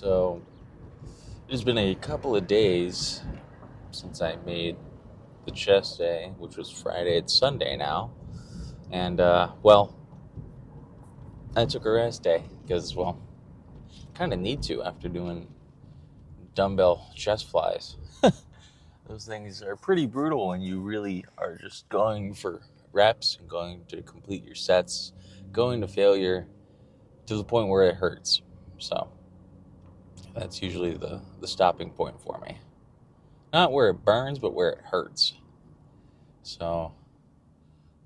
So it's been a couple of days since I made the chest day, which was Friday. It's Sunday now. And, I took a rest day because, kind of need to after doing dumbbell chest flies. Those things are pretty brutal when you really are just going for reps and going to complete your sets, going to failure to the point where it hurts. So that's usually the stopping point for me. Not where it burns, but where it hurts. So,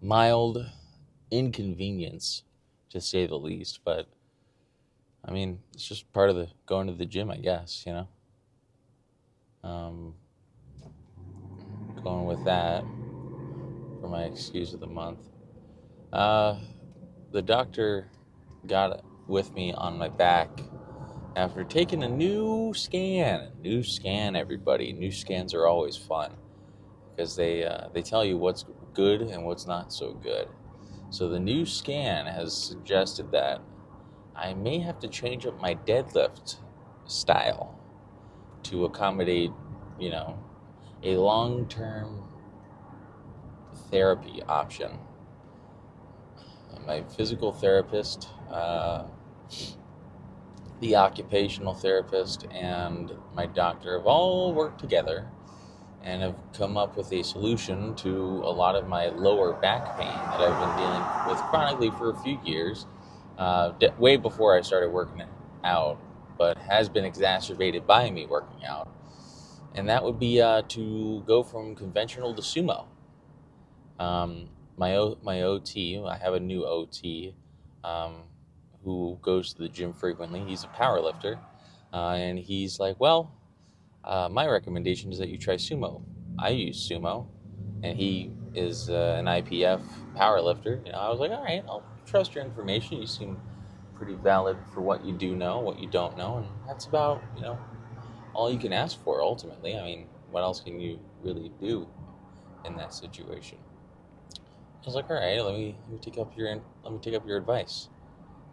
mild inconvenience, to say the least. But, I mean, it's just part of the going to the gym, I guess. Um, Going with that for my excuse of the month. Uh, the doctor got with me on my back after taking a new scan. New scan, everybody. New scans are always fun because they tell you what's good and what's not so good. So the new scan has suggested that I may have to change up my deadlift style to accommodate, you know, a long-term therapy option. My physical therapist, the occupational therapist, and my doctor have all worked together and have come up with a solution to a lot of my lower back pain that I've been dealing with chronically for a few years, way before I started working it out, but has been exacerbated by me working out. And that would be to go from conventional to sumo. My OT, I have a new OT um, who goes to the gym frequently. He's a power lifter, and he's like, my recommendation is that you try sumo. I use sumo, and he is an IPF power lifter. I was like, all right, I'll trust your information. You seem pretty valid for what you do know, what you don't know, and that's about all you can ask for ultimately. I mean, what else can you really do in that situation? I was like, all right, let me take up your advice,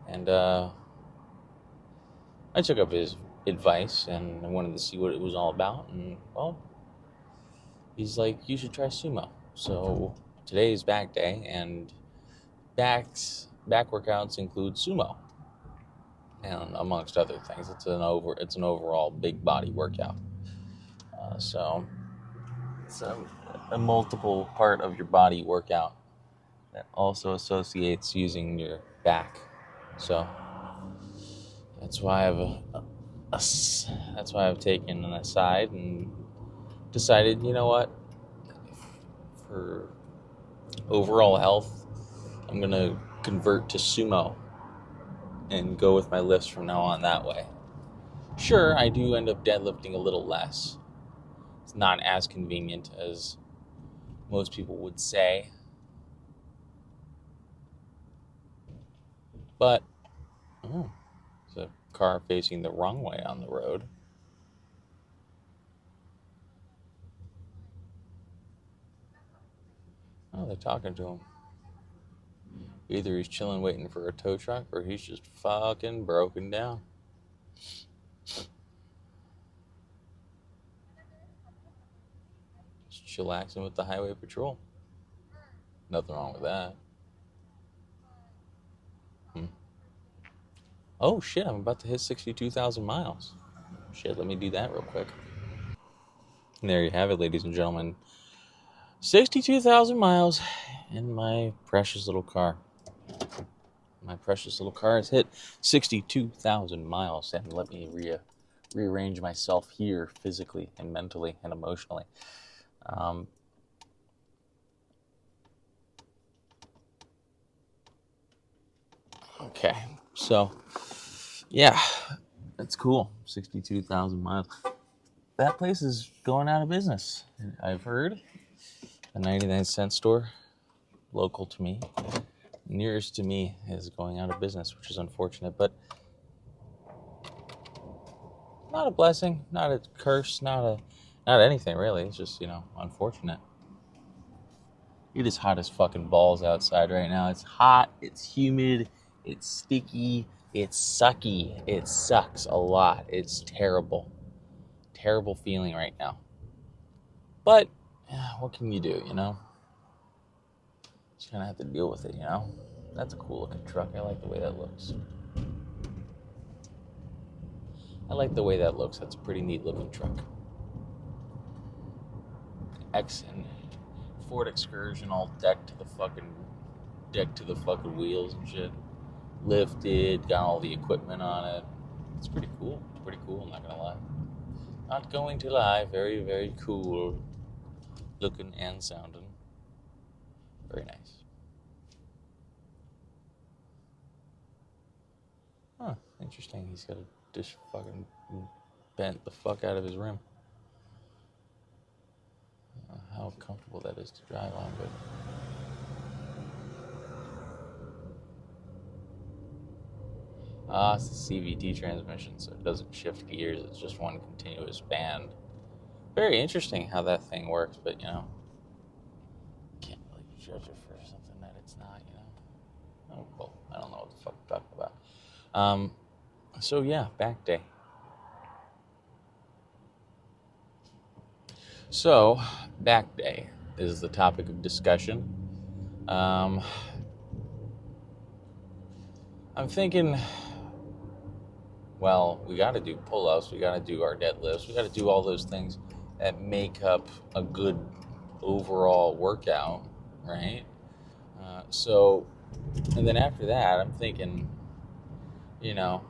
and I took up his advice, and I wanted to see what it was all about, and he's like, you should try sumo. So today is back day, and back workouts include sumo, and amongst other things, it's an overall big body workout. So it's a multiple part of your body workout that also associates using your back. So that's why that's why I've taken an aside and decided, you know what, for overall health, I'm gonna convert to sumo and go with my lifts from now on that way. Sure, I do end up deadlifting a little less. It's not as convenient as most people would say, but it's a car facing the wrong way on the road. Oh, they're talking to him. Either he's chilling waiting for a tow truck or he's just fucking broken down. Just chillaxing with the highway patrol. Nothing wrong with that. Hmm. Oh shit, I'm about to hit 62,000 miles. Shit, let me do that real quick. And there you have it, ladies and gentlemen. 62,000 miles in my precious little car. My precious little car has hit 62,000 miles. And let me rearrange myself here physically and mentally and emotionally. Okay, so yeah, that's cool. 62,000 miles. That place is going out of business, I've heard. A 99-cent store, local to me, nearest to me, is going out of business, which is unfortunate, but not a blessing, not a curse, not anything really. It's just, unfortunate. It is hot as fucking balls outside right now. It's hot, it's humid, it's sticky. It's sucky. It sucks a lot. It's terrible. Terrible feeling right now. But what can you do, you know? Just gonna have to deal with it, you know? That's a cool looking truck. I like the way that looks. That's a pretty neat looking truck. And Ford Excursion all decked to the fucking wheels and shit. Lifted, got all the equipment on it. It's pretty cool. I'm not gonna lie. Not going to lie. Very, very cool looking and sounding. Very nice. Huh, interesting. He's got a dish fucking bent the fuck out of his rim. I don't know how comfortable that is to drive on, but it's the CVT transmission, so it doesn't shift gears. It's just one continuous band. Very interesting how that thing works, but you know, can't really judge it for something that it's not, you know. Oh, well, I don't know what the fuck I'm talking about. So yeah, back day. So, back day is the topic of discussion. I'm thinking, well, we got to do pull-ups, we got to do our deadlifts, we got to do all those things that make up a good overall workout, right? And then after that, I'm thinking, you know,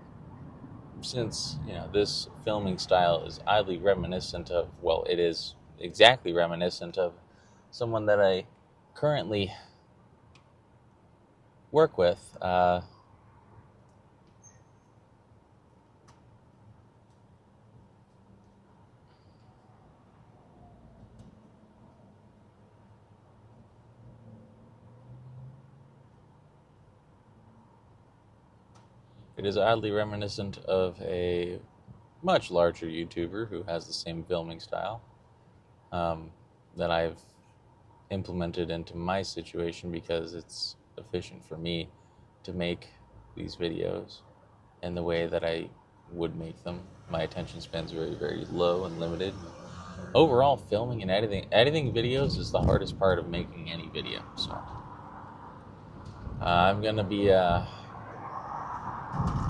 since, you know, this filming style is oddly reminiscent of, well, it is exactly reminiscent of someone that I currently work with. It is oddly reminiscent of a much larger YouTuber who has the same filming style that I've implemented into my situation because it's efficient for me to make these videos in the way that I would make them. My attention span's very, very low and limited. Overall, filming and editing videos is the hardest part of making any video. So I'm gonna be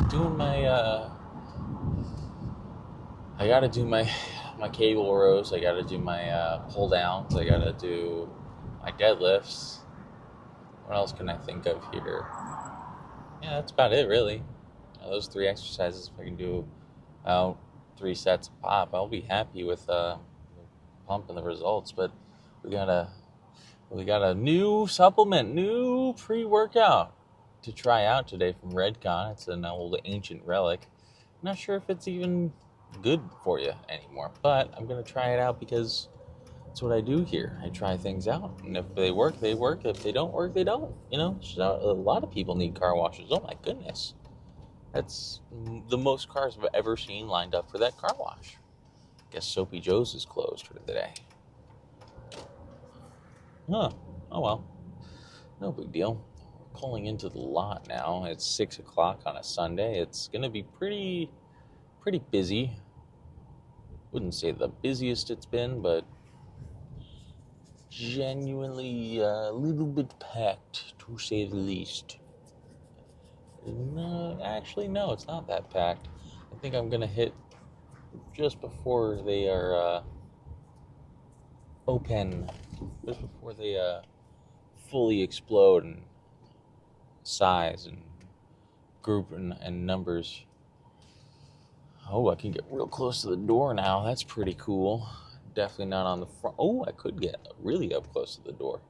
doing my. I gotta do my cable rows. I gotta do my pull downs. I gotta do my deadlifts. What else can I think of here? Yeah, that's about it, really. Those 3 exercises, if I can do 3 sets of pop, I'll be happy with pumping the results. But we got a new supplement, new pre-workout to try out today from Redcon. It's an old ancient relic. I'm not sure if it's even good for you anymore, but I'm gonna try it out because that's what I do here. I try things out, and if they work, they work. If they don't work, they don't. You know, so a lot of people need car washes. Oh my goodness, that's the most cars I've ever seen lined up for that car wash. Guess Soapy Joe's is closed for the day. Huh. Oh well, no big deal. We're pulling into the lot now. It's 6 o'clock on a Sunday. It's gonna be pretty busy. Wouldn't say the busiest it's been, but genuinely a little bit packed, to say the least. No, actually, no, it's not that packed. I think I'm gonna hit just before they are open, just before they fully explode in size and group and numbers. Oh, I can get real close to the door now. That's pretty cool. Definitely not on the front. Oh, I could get really up close to the door.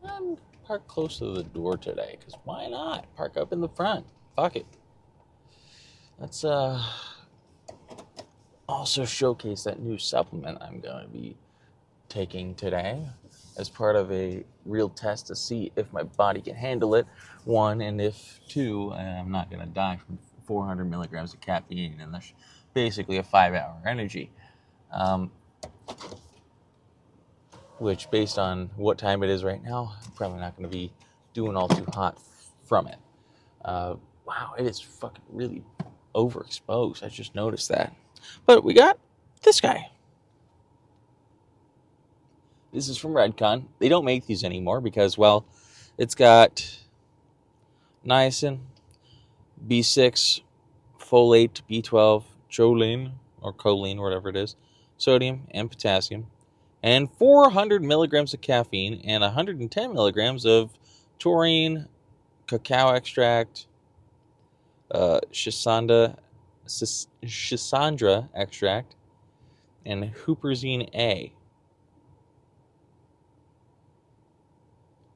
I'm park close to the door today, because why not? Park up in the front. Fuck it. Let's also showcase that new supplement I'm going to be taking today as part of a real test to see if my body can handle it, 1, and if 2, I'm not going to die from 400 milligrams of caffeine, and that's basically a 5-hour energy. Which, based on what time it is right now, I'm probably not going to be doing all too hot from it. Wow, it is fucking really overexposed. I just noticed that. But we got this guy. This is from Redcon. They don't make these anymore because, well, it's got niacin, B6, folate, B12, choline, or choline, or whatever it is, sodium, and potassium, and 400 milligrams of caffeine and 110 milligrams of taurine, cacao extract, Schisandra extract, and huperzine A.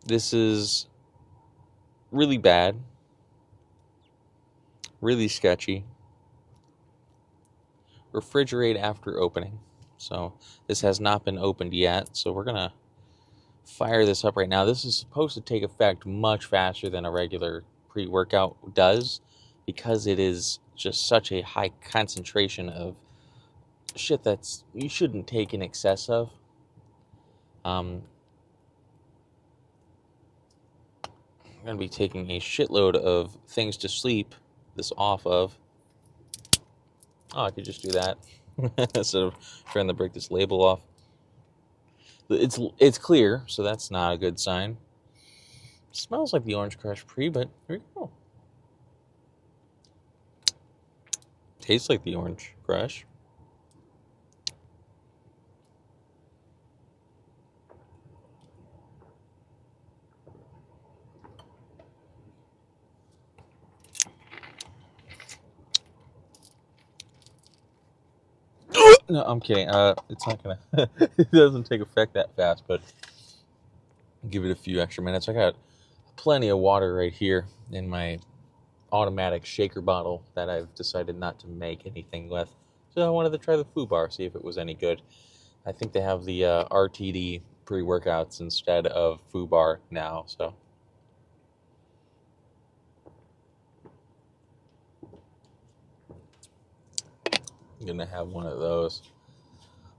This is really bad, really sketchy. Refrigerate after opening. So this has not been opened yet, so we're gonna fire this up right now. This is supposed to take effect much faster than a regular pre-workout does because it is just such a high concentration of shit that's you shouldn't take in excess of. I'm gonna be taking a shitload of things to sleep this off of. Oh, I could just do that instead of trying to break this label off. It's clear, so that's not a good sign. It smells like the Orange Crush Pre, but here we go. Tastes like the Orange Crush. No, I'm kidding. It's not gonna. It doesn't take effect that fast, but give it a few extra minutes. I got plenty of water right here in my automatic shaker bottle that I've decided not to make anything with. So I wanted to try the Foo Bar, see if it was any good. I think they have the RTD pre-workouts instead of Foo Bar now, so. I'm gonna have one of those.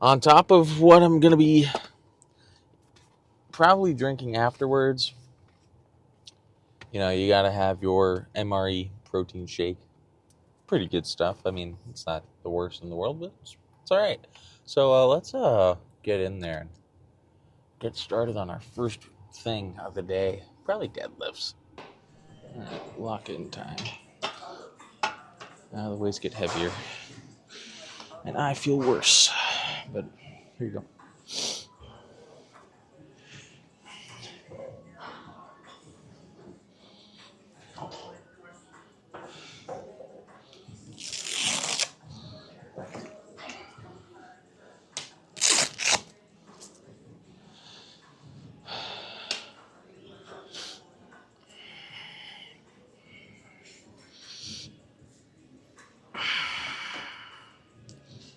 On top of what I'm gonna be probably drinking afterwards, you gotta have your MRE protein shake. Pretty good stuff. I mean, it's not the worst in the world, but it's all right. So let's get in there and get started on our first thing of the day. Probably deadlifts. All right, lock in time. Now the weights get heavier, and I feel worse. But here you go.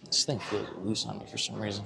This thing feels loose on me for some reason.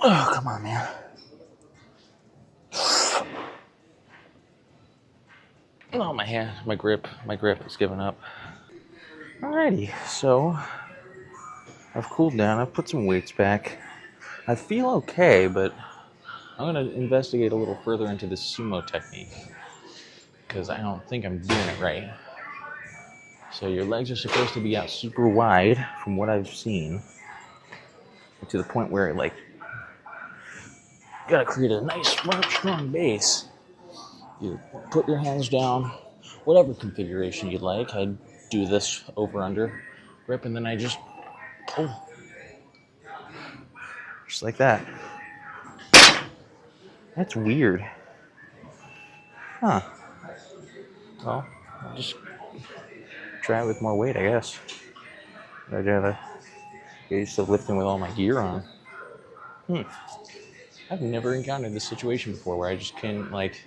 Oh, come on, man. Oh, my hand, my grip is giving up. Alrighty, so I've cooled down. I've put some weights back. I feel okay, but I'm going to investigate a little further into this sumo technique because I don't think I'm doing it right. So your legs are supposed to be out super wide from what I've seen, to the point where you gotta create a nice, strong base. You put your hands down, whatever configuration you'd like. I do this over-under grip, and then I just pull. Just like that. That's weird. Huh. Well, I'll just try it with more weight, I guess. I'd rather get used to lifting with all my gear on. I've never encountered this situation before where I just can't, like,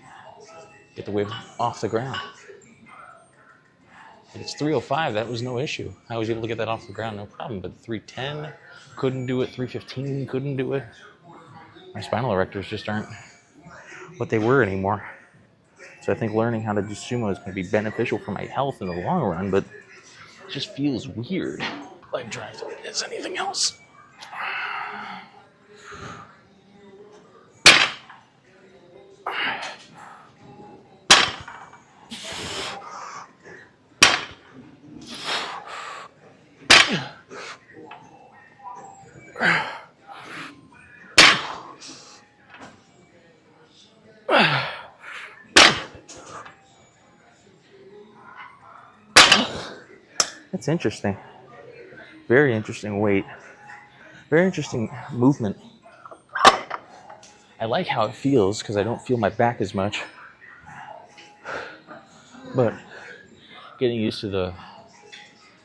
get the weight off the ground. It's 305, that was no issue. I was able to get that off the ground, no problem. But 310, couldn't do it. 315, couldn't do it. My spinal erectors just aren't what they were anymore. So I think learning how to do sumo is going to be beneficial for my health in the long run, but it just feels weird. Leg drive as anything else. That's interesting. Very interesting weight. Very interesting movement. I like how it feels because I don't feel my back as much. But getting used to the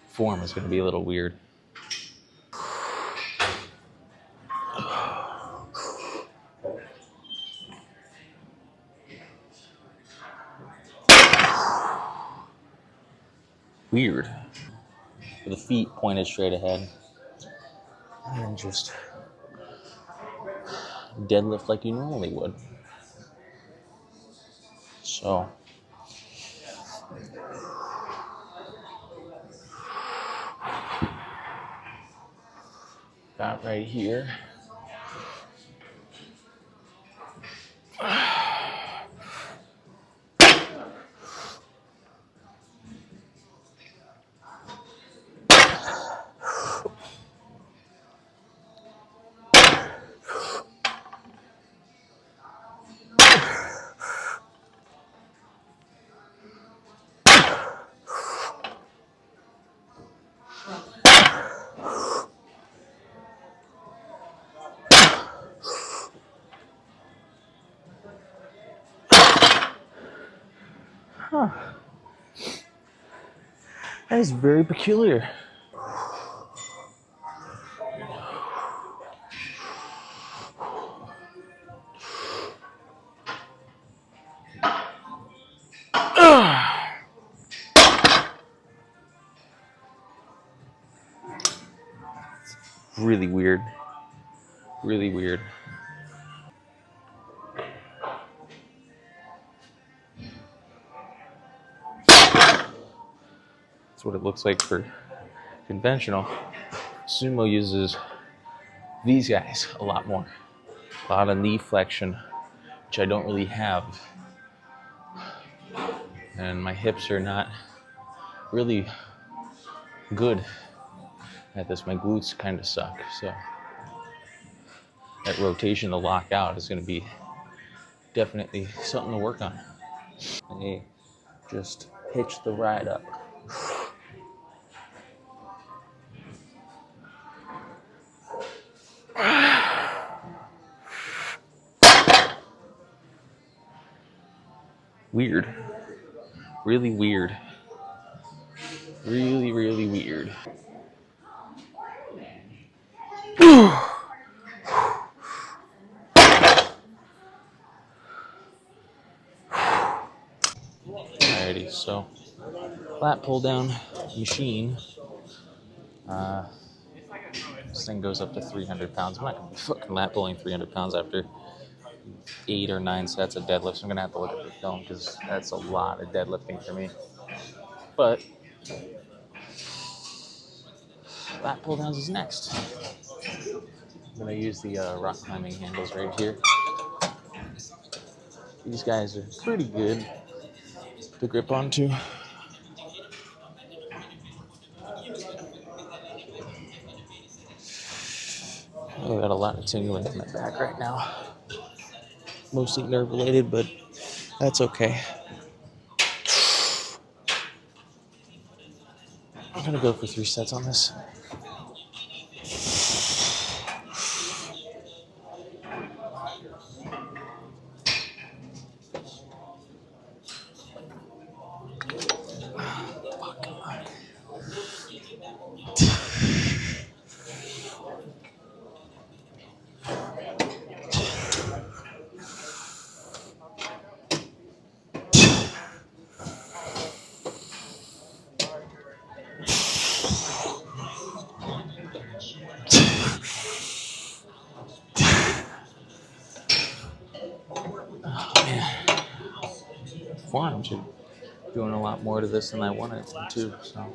form is going to be a little weird. Weird. With the feet pointed straight ahead. And then just deadlift like you normally would. So got right here. Huh. That is very peculiar. Really weird. Really weird. That's what it looks like for conventional. Sumo uses these guys a lot more. A lot of knee flexion, which I don't really have. And my hips are not really good at this. My glutes kind of suck. So that rotation to lock out is going to be definitely something to work on. Hey, just hitch the ride up. Weird. Really weird. Really, really weird. Alrighty, so lat pull down machine. This thing goes up to 300 pounds. I'm not going to be fucking lat pulling 300 pounds after 8 or 9 sets of deadlifts. I'm going to have to look at the film because that's a lot of deadlifting for me. But lat pull downs is next. I'm going to use the rock climbing handles right here. These guys are pretty good to grip onto. I got a lot of tingling in my back right now. Mostly nerve related, but that's okay. I'm gonna go for 3 sets on this. forearms are doing a lot more to this than I wanted them to. So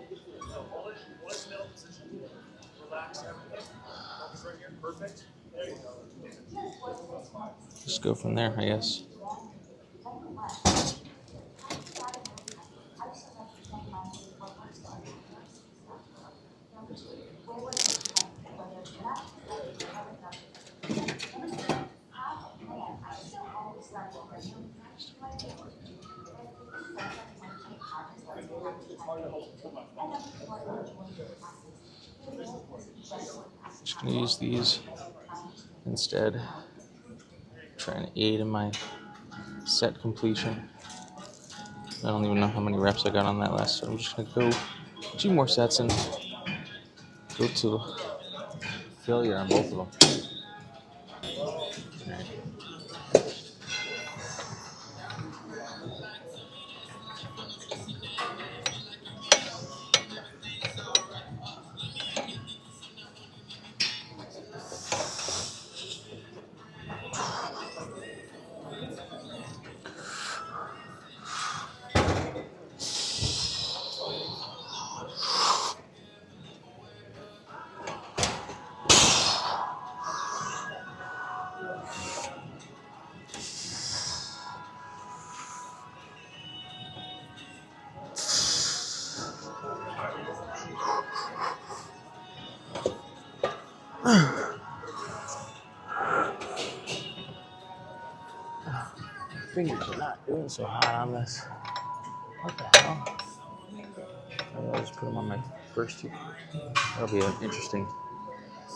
just go from there, I guess. Just gonna use these instead, trying to aid in my set completion. I don't even know how many reps I got on that last set. I'm just gonna go 2 more sets and go to failure on both of them. All right. Fingers are not doing so hot on this. What the hell? I'll just put them on my first two. That'll be an interesting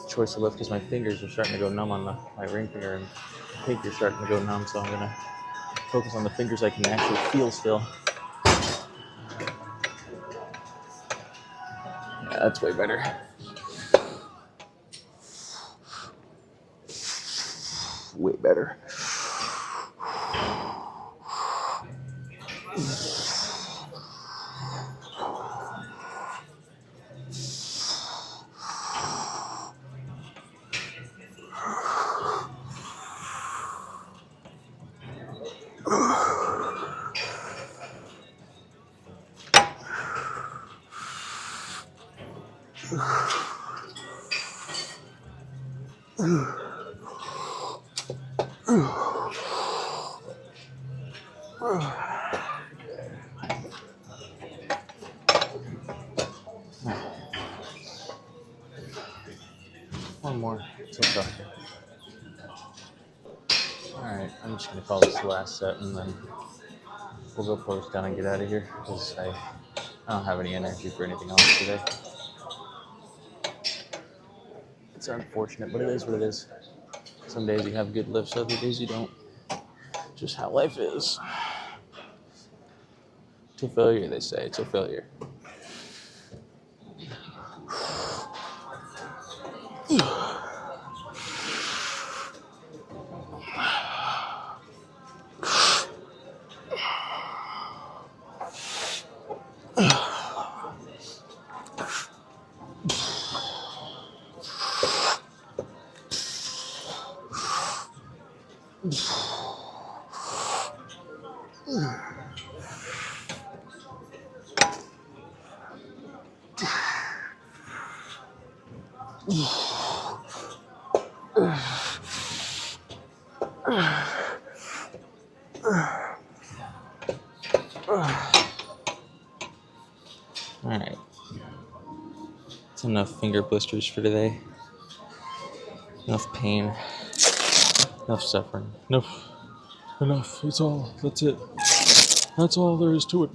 choice to lift because my fingers are starting to go numb on my ring finger and pinky are starting to go numb. So I'm gonna focus on the fingers I can actually feel still. Yeah, that's way better. Way better. One more. Alright, I'm just going to call this the last set and then we'll go post down and get out of here because I don't have any energy for anything else today. It's unfortunate, but it is what it is. Some days you have good lifts, other days you don't. Just how life is. To failure, they say. It's a failure. Alright. That's enough finger blisters for today. Enough pain. Enough suffering. Enough. That's all. That's it. That's all there is to it.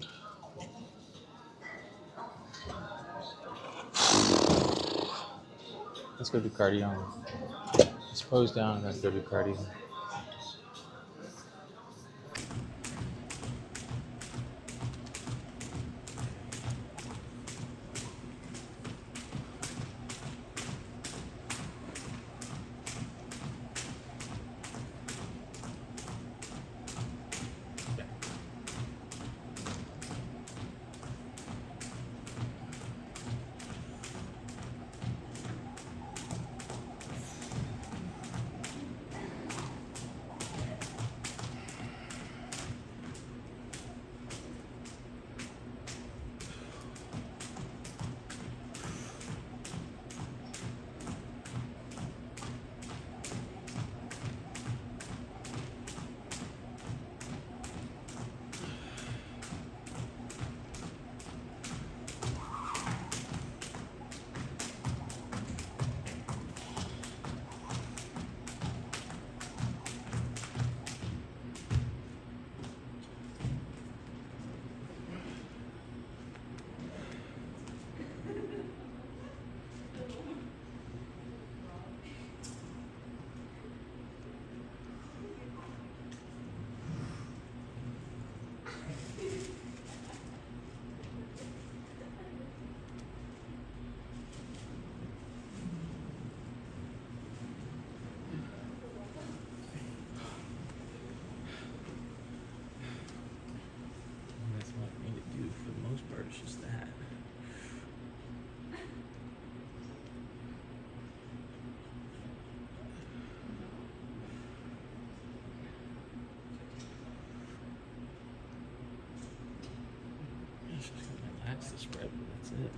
Let's go do cardio. Let's pose down and then go do cardio. That's the spread, but that's it.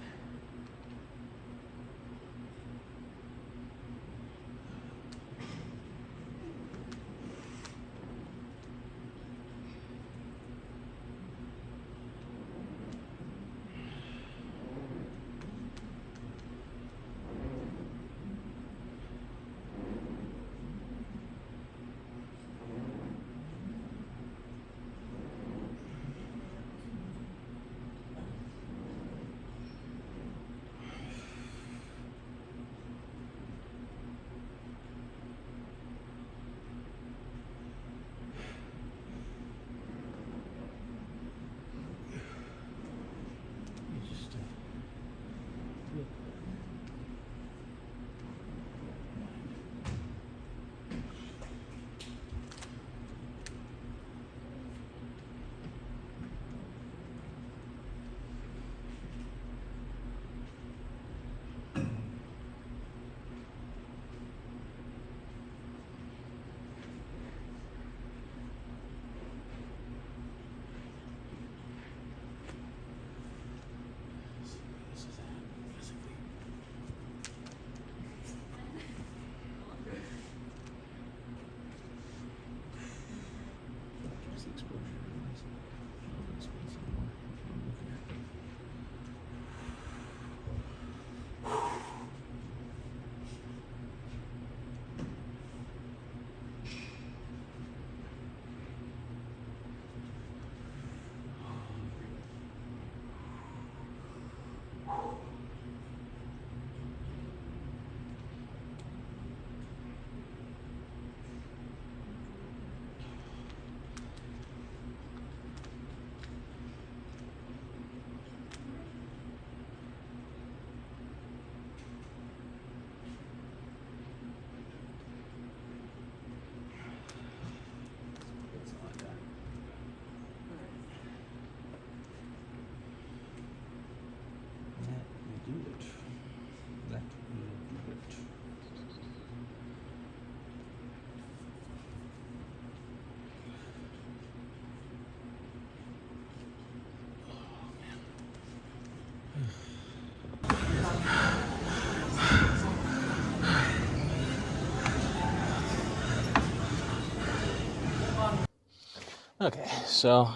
Okay, so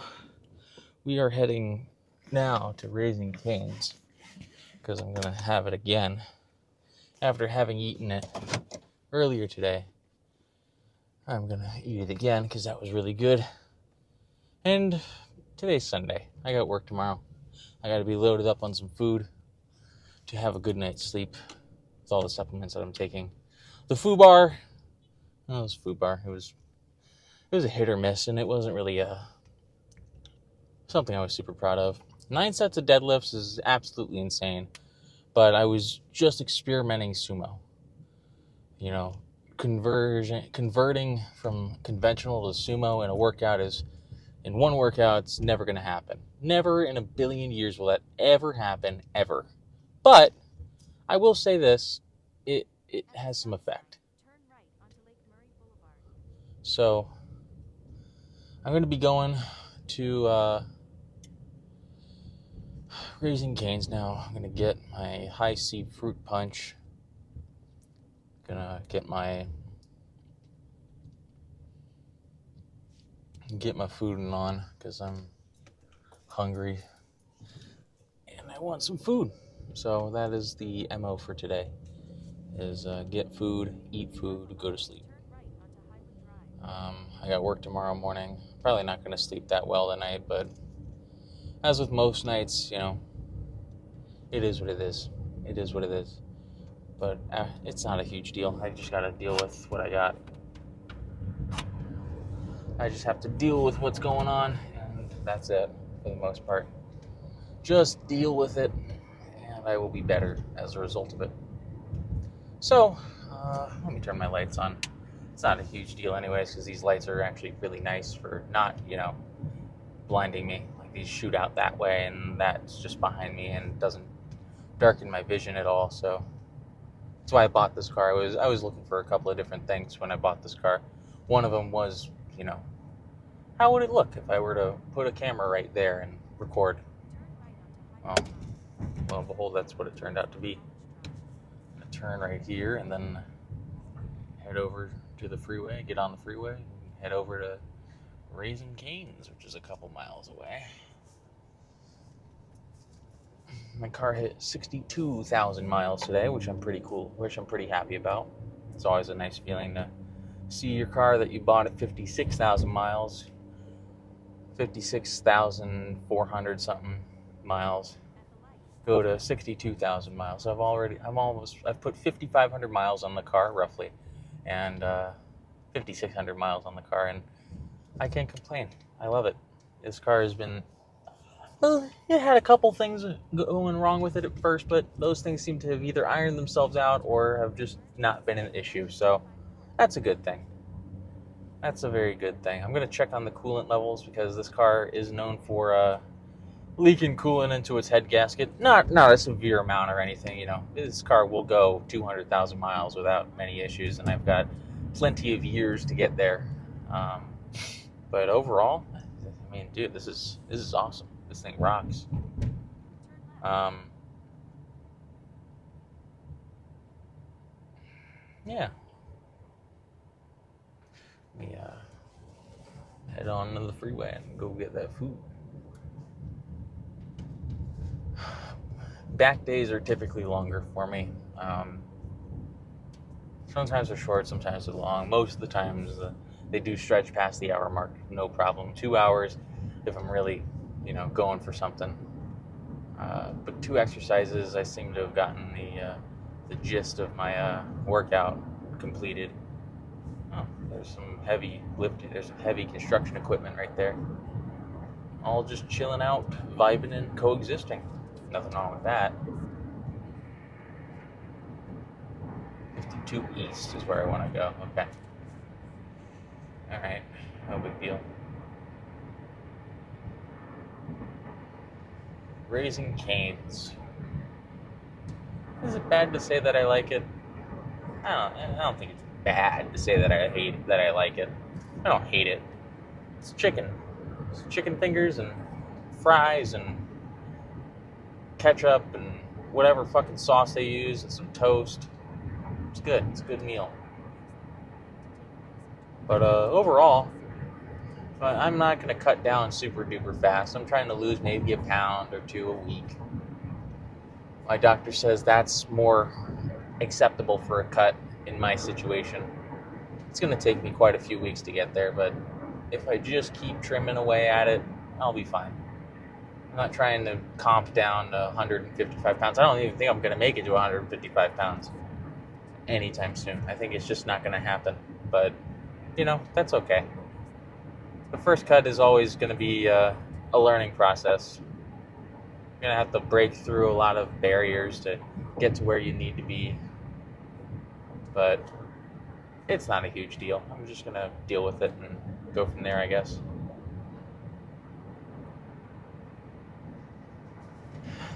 we are heading now to Raising Cane's because I'm going to have it again after having eaten it earlier today. I'm going to eat it again because that was really good. And today's Sunday. I got work tomorrow. I got to be loaded up on some food to have a good night's sleep with all the supplements that I'm taking. The food bar, it was food bar. It was a hit or miss, and it wasn't really something I was super proud of. 9 sets of deadlifts is absolutely insane, but I was just experimenting sumo. You know, converting from conventional to sumo in a workout in one workout, it's never going to happen. Never in a billion years will that ever happen, ever. But I will say this, it has some effect. So I'm going to be going to Raising Cane's now. I'm going to get my high C fruit punch. Gonna get my food on because I'm hungry and I want some food. So that is the MO for today, is get food, eat food, go to sleep. I got work tomorrow morning. Probably not going to sleep that well tonight, but as with most nights, you know, it is what it is. It is what it is. But it's not a huge deal. I just got to deal with what I got. I just have to deal with what's going on, and that's it for the most part. Just deal with it, and I will be better as a result of it. So, let me turn my lights on. It's not a huge deal anyways, because these lights are actually really nice for not, blinding me. Like, these shoot out that way, and that's just behind me, and doesn't darken my vision at all. So that's why I bought this car. I was looking for a couple of different things when I bought this car. One of them was, how would it look if I were to put a camera right there and record? Well, lo and behold, that's what it turned out to be. I'm gonna turn right here and then head over to the freeway, get on the freeway, and head over to Raising Cane's, which is a couple miles away. My car hit 62,000 miles today, which I'm pretty happy about. It's always a nice feeling to see your car that you bought at 56,000 miles, 56,400 something miles, go to 62,000 miles. I've put 5,500 miles on the car roughly, and 5,600 miles on the car, and I can't complain. I love it. This car has been, well, it had a couple things going wrong with it at first, but those things seem to have either ironed themselves out or have just not been an issue. So that's a good thing. That's a very good thing. I'm going to check on the coolant levels because this car is known for leaking coolant into its head gasket. Not a severe amount or anything, you know. This car will go 200,000 miles without many issues, and I've got plenty of years to get there. But overall, I mean, dude, this is awesome. This thing rocks. Yeah. Let me head on to the freeway and go get that food. Back days are typically longer for me. Sometimes they're short, sometimes they're long. Most of the times they do stretch past the hour mark, no problem. 2 hours if I'm really, going for something. But 2 exercises, I seem to have gotten the gist of my workout completed. Oh, there's some heavy lifting. There's some heavy construction equipment right there. All just chilling out, vibing and coexisting. Nothing wrong with that. 52 East is where I want to go. Okay. Alright. No big deal. Raising Cane's. Is it bad to say that I like it? I don't think it's bad to say that I like it. I don't hate it. It's chicken. It's chicken fingers and fries and ketchup and whatever fucking sauce they use and some toast. It's good. It's a good meal. But overall, I'm not going to cut down super duper fast. I'm trying to lose maybe a pound or two a week. My doctor says that's more acceptable for a cut in my situation. It's going to take me quite a few weeks to get there, but if I just keep trimming away at it, I'll be fine. I'm not trying to comp down to 155 pounds. I don't even think I'm going to make it to 155 pounds anytime soon. I think it's just not going to happen. But, that's okay. The first cut is always going to be a learning process. You're going to have to break through a lot of barriers to get to where you need to be. But it's not a huge deal. I'm just going to deal with it and go from there, I guess.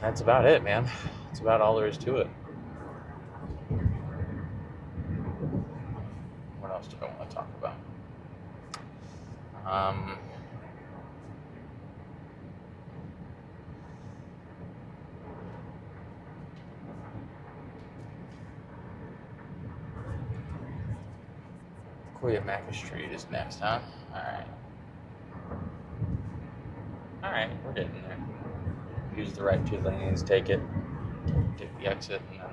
That's about it, man. That's about all there is to it. What else do I want to talk about? Cuyamaca Street is next, huh? Alright, we're getting there. Use the right 2 lanes, take the exit, and then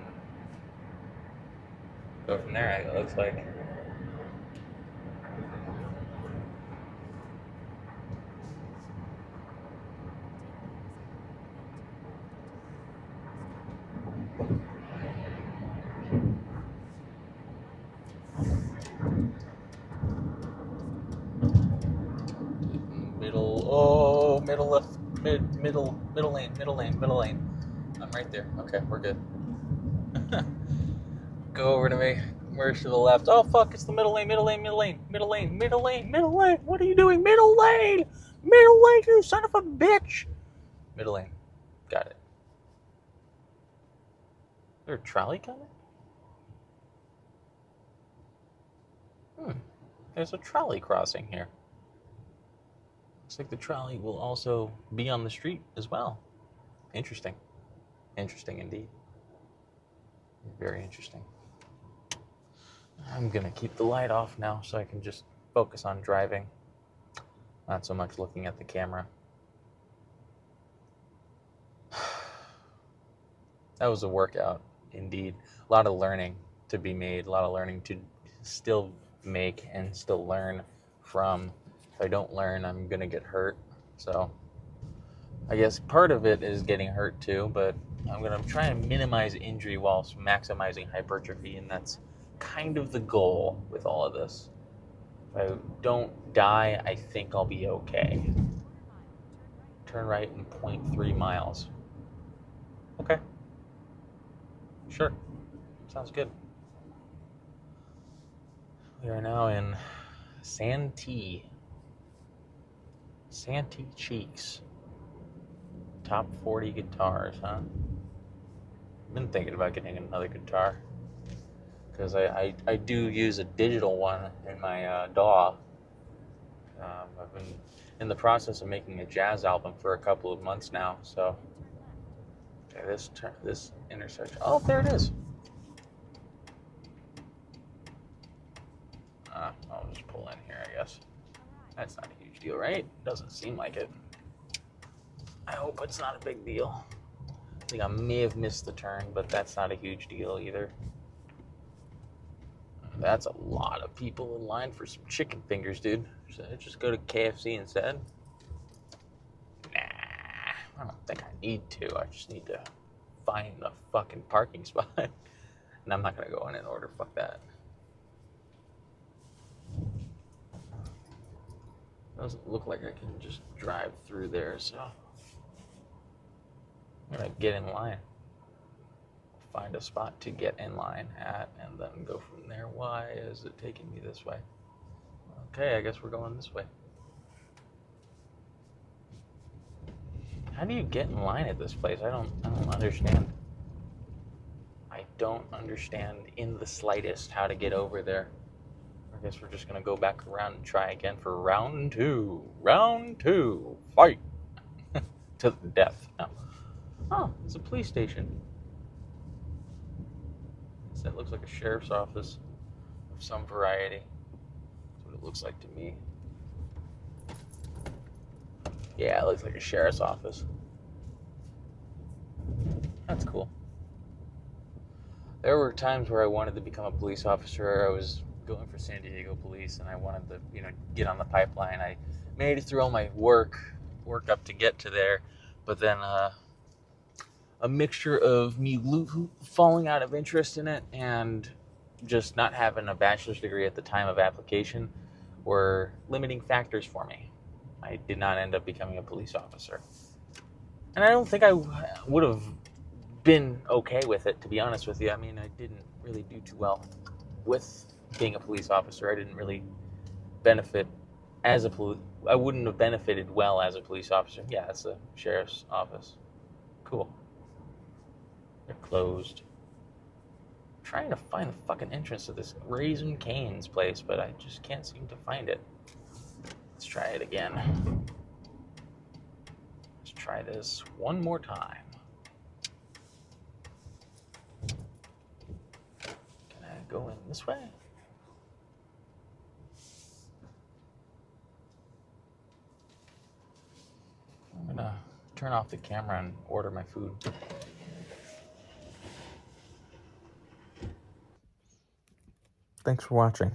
go from there, it looks like. Middle lane. I'm right there. Okay, we're good. Go over to me. Merge to the left. Oh fuck, it's the middle lane. What are you doing? Middle lane, you son of a bitch. Middle lane. Got it. Is there a trolley coming? There's a trolley crossing here. Looks like the trolley will also be on the street as well. Interesting. Interesting indeed. Very interesting. I'm going to keep the light off now so I can just focus on driving. Not so much looking at the camera. That was a workout, indeed. A lot of learning to be made, a lot of learning to still make and still learn from. If I don't learn, I'm going to get hurt. So I guess part of it is getting hurt too, but I'm going to try and minimize injury whilst maximizing hypertrophy, and that's kind of the goal with all of this. If I don't die, I think I'll be okay. Turn right in 0.3 miles. Okay. Sure. Sounds good. We are now in Santee Cheeks. Top 40 guitars, huh? I've been thinking about getting another guitar. Because I do use a digital one in my DAW. I've been in the process of making a jazz album for a couple of months now, so... Okay, this intersection... Oh, there it is! I'll just pull in here, I guess. That's not a huge deal, right? Doesn't seem like it. I hope it's not a big deal. I think I may have missed the turn, but that's not a huge deal either. That's a lot of people in line for some chicken fingers, dude. Should I just go to KFC instead? Nah, I don't think I need to. I just need to find a fucking parking spot. And I'm not gonna go in and order. Fuck that. Doesn't look like I can just drive through there, so I'm gonna get in line. Find a spot to get in line at, and then go from there. Why is it taking me this way? Okay, I guess we're going this way. How do you get in line at this place? I don't understand. I don't understand in the slightest how to get over there. I guess we're just gonna go back around and try again for round two. Round two, fight to the death. No. Oh, it's a police station. That looks like a sheriff's office of some variety. That's what it looks like to me. Yeah, it looks like a sheriff's office. That's cool. There were times where I wanted to become a police officer. I was going for San Diego police, and I wanted to, get on the pipeline. I made it through all my work up to get to there, but then a mixture of me falling out of interest in it and just not having a bachelor's degree at the time of application were limiting factors for me. I did not end up becoming a police officer. And I don't think I would have been okay with it, to be honest with you. I mean, I didn't really do too well with being a police officer. I didn't really benefit as a I wouldn't have benefited well as a police officer. Yeah, it's the sheriff's office. Cool. They're closed. I'm trying to find the fucking entrance to this Raising Cane's place, but I just can't seem to find it. Let's try it again. Let's try this one more time. Can I go in this way? I'm gonna turn off the camera and order my food. Thanks for watching.